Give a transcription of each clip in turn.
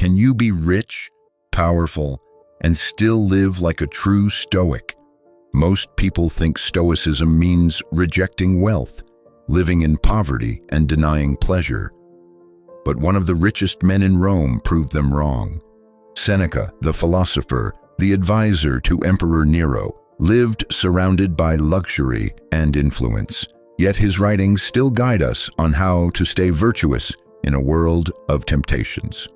Can you be rich, powerful, and still live like a true Stoic? Most people think Stoicism means rejecting wealth, living in poverty, and denying pleasure. But one of the richest men in Rome proved them wrong. Seneca, the philosopher, the advisor to Emperor Nero, lived surrounded by luxury and influence. Yet his writings still guide us on how to stay virtuous in a world of temptations.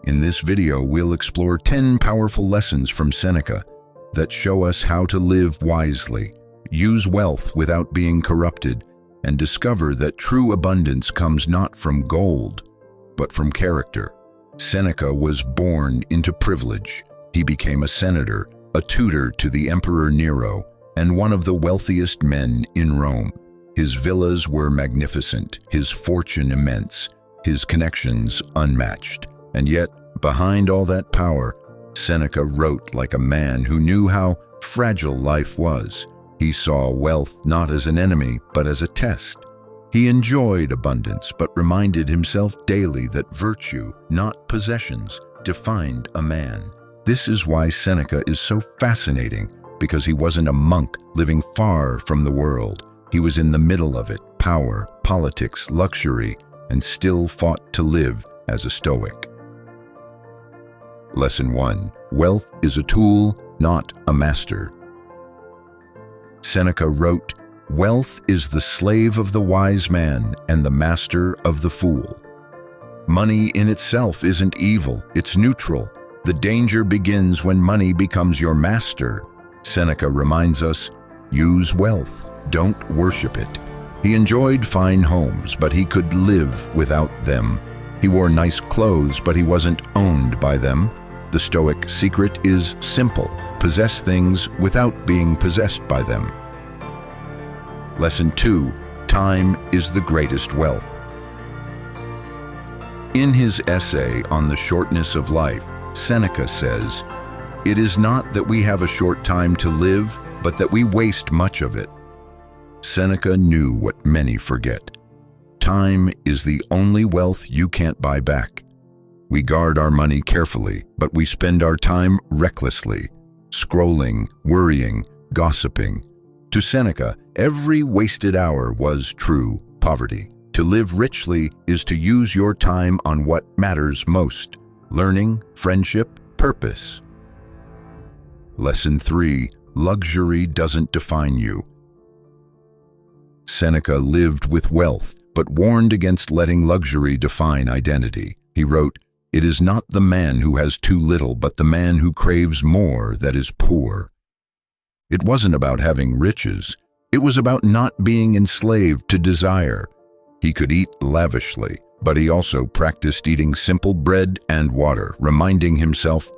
In this video, we'll explore 10 powerful lessons from Seneca that show us how to live wisely, use wealth without being corrupted, and discover that true abundance comes not from gold, but from character. Seneca was born into privilege. He became a senator, a tutor to the Emperor Nero, and one of the wealthiest men in Rome. His villas were magnificent, his fortune immense, his connections unmatched. And yet, behind all that power, Seneca wrote like a man who knew how fragile life was. He saw wealth not as an enemy, but as a test. He enjoyed abundance, but reminded himself daily that virtue, not possessions, defined a man. This is why Seneca is so fascinating, because he wasn't a monk living far from the world. He was in the middle of it, power, politics, luxury, and still fought to live as a Stoic. Lesson 1. Wealth is a tool, not a master. Seneca wrote, "Wealth is the slave of the wise man and the master of the fool." Money in itself isn't evil, it's neutral. The danger begins when money becomes your master. Seneca reminds us, use wealth, don't worship it. He enjoyed fine homes, but he could live without them. He wore nice clothes, but he wasn't owned by them. The Stoic secret is simple: possess things without being possessed by them. Lesson 2. Time is the greatest wealth. In his essay on the shortness of life, Seneca says, "It is not that we have a short time to live, but that we waste much of it." Seneca knew what many forget. Time is the only wealth you can't buy back. We guard our money carefully, but we spend our time recklessly, scrolling, worrying, gossiping. To Seneca, every wasted hour was true poverty. To live richly is to use your time on what matters most: learning, friendship, purpose. Lesson 3. Luxury doesn't define you. Seneca lived with wealth, but warned against letting luxury define identity. He wrote, "It is not the man who has too little, but the man who craves more that is poor." It wasn't about having riches. It was about not being enslaved to desire. He could eat lavishly, but he also practiced eating simple bread and water, reminding himself,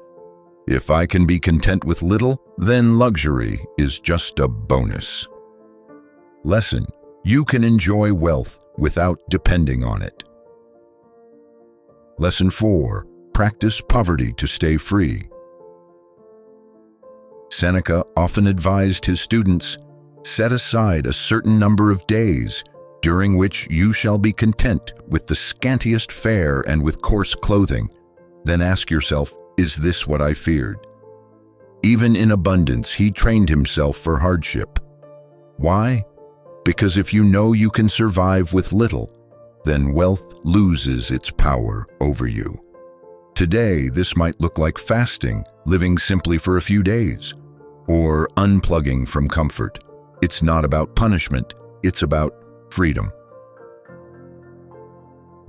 "If I can be content with little, then luxury is just a bonus." Lesson: you can enjoy wealth without depending on it. Lesson 4. Practice poverty to stay free. Seneca often advised his students, "Set aside a certain number of days, during which you shall be content with the scantiest fare and with coarse clothing. Then ask yourself, is this what I feared?" Even in abundance, he trained himself for hardship. Why? Because if you know you can survive with little, then wealth loses its power over you. Today, this might look like fasting, living simply for a few days, or unplugging from comfort. It's not about punishment, it's about freedom.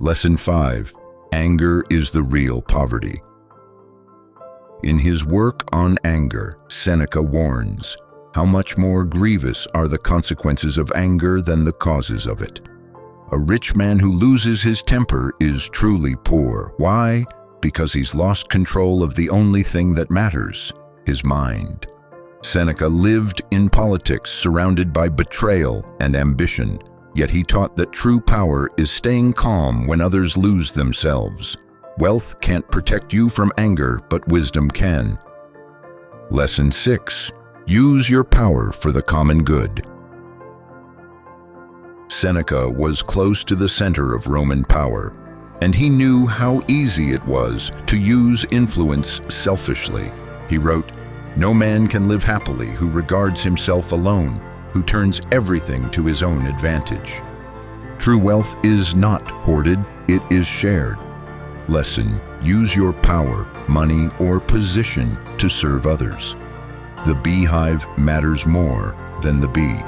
Lesson 5. Anger is the real poverty. In his work on anger, Seneca warns, how much more grievous are the consequences of anger than the causes of it. A rich man who loses his temper is truly poor. Why? Because he's lost control of the only thing that matters, his mind. Seneca lived in politics surrounded by betrayal and ambition, yet he taught that true power is staying calm when others lose themselves. Wealth can't protect you from anger, but wisdom can. Lesson 6. Use your power for the common good. Seneca was close to the center of Roman power. and he knew how easy it was to use influence selfishly. He wrote, "No man can live happily who regards himself alone, who turns everything to his own advantage." True wealth is not hoarded, it is shared. Lesson: use your power, money, or position to serve others. The beehive matters more than the bee.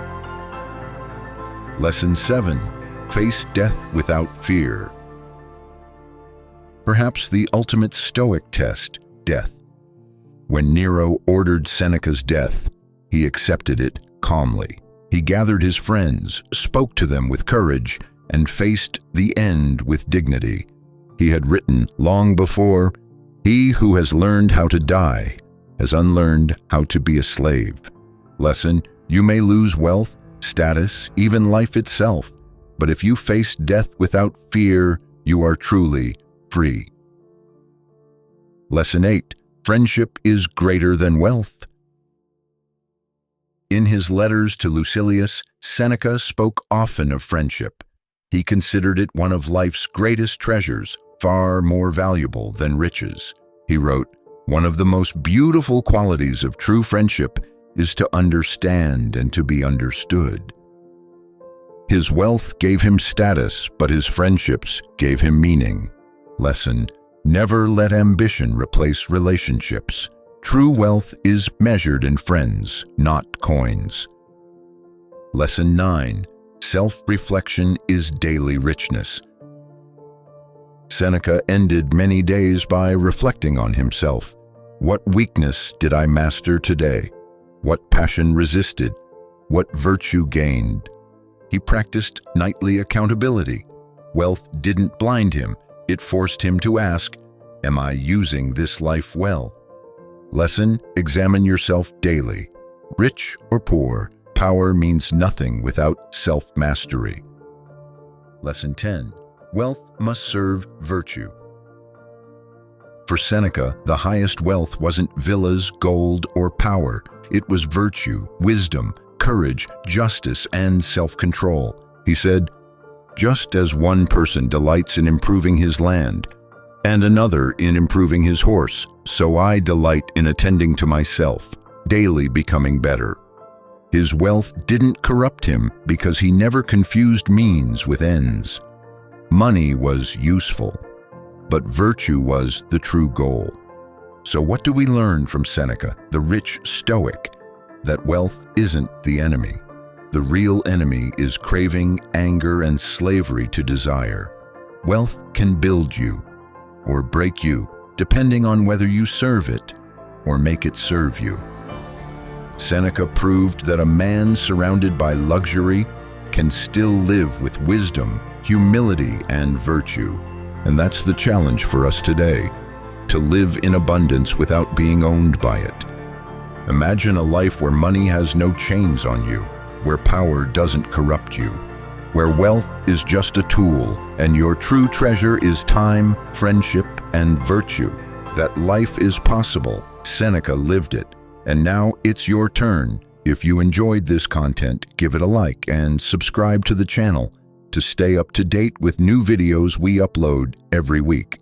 Lesson 7. Face death without fear. Perhaps the ultimate Stoic test, death. When Nero ordered Seneca's death, he accepted it calmly. He gathered his friends, spoke to them with courage, and faced the end with dignity. He had written long before, "He who has learned how to die has unlearned how to be a slave." Lesson: you may lose wealth, status, even life itself, but if you face death without fear, you are truly free. Lesson 8. Friendship is greater than wealth. In his letters to Lucilius, Seneca spoke often of friendship. He considered it one of life's greatest treasures, far more valuable than riches. He wrote, "One of the most beautiful qualities of true friendship is to understand and to be understood." His wealth gave him status, but his friendships gave him meaning. Lesson: never let ambition replace relationships. True wealth is measured in friends, not coins. Lesson 9. Self-reflection is daily richness. Seneca ended many days by reflecting on himself. What weakness did I master today? What passion resisted? What virtue gained? He practiced nightly accountability. Wealth didn't blind him. It forced him to ask, "Am I using this life well?" Lesson: examine yourself daily. Rich or poor, power means nothing without self-mastery. Lesson 10. Wealth must serve virtue. For Seneca, the highest wealth wasn't villas, gold, or power. It was virtue, wisdom, courage, justice, and self-control. He said, "Just as one person delights in improving his land, and another in improving his horse, so I delight in attending to myself, daily becoming better." His wealth didn't corrupt him because he never confused means with ends. Money was useful, but virtue was the true goal. So what do we learn from Seneca, the rich Stoic? That wealth isn't the enemy. The real enemy is craving, anger, and slavery to desire. Wealth can build you or break you, depending on whether you serve it or make it serve you. Seneca proved that a man surrounded by luxury can still live with wisdom, humility, and virtue. And that's the challenge for us today, to live in abundance without being owned by it. Imagine a life where money has no chains on you, where power doesn't corrupt you, where wealth is just a tool and your true treasure is time, friendship, and virtue. That life is possible. Seneca lived it. And now it's your turn. If you enjoyed this content, give it a like and subscribe to the channel to stay up to date with new videos we upload every week.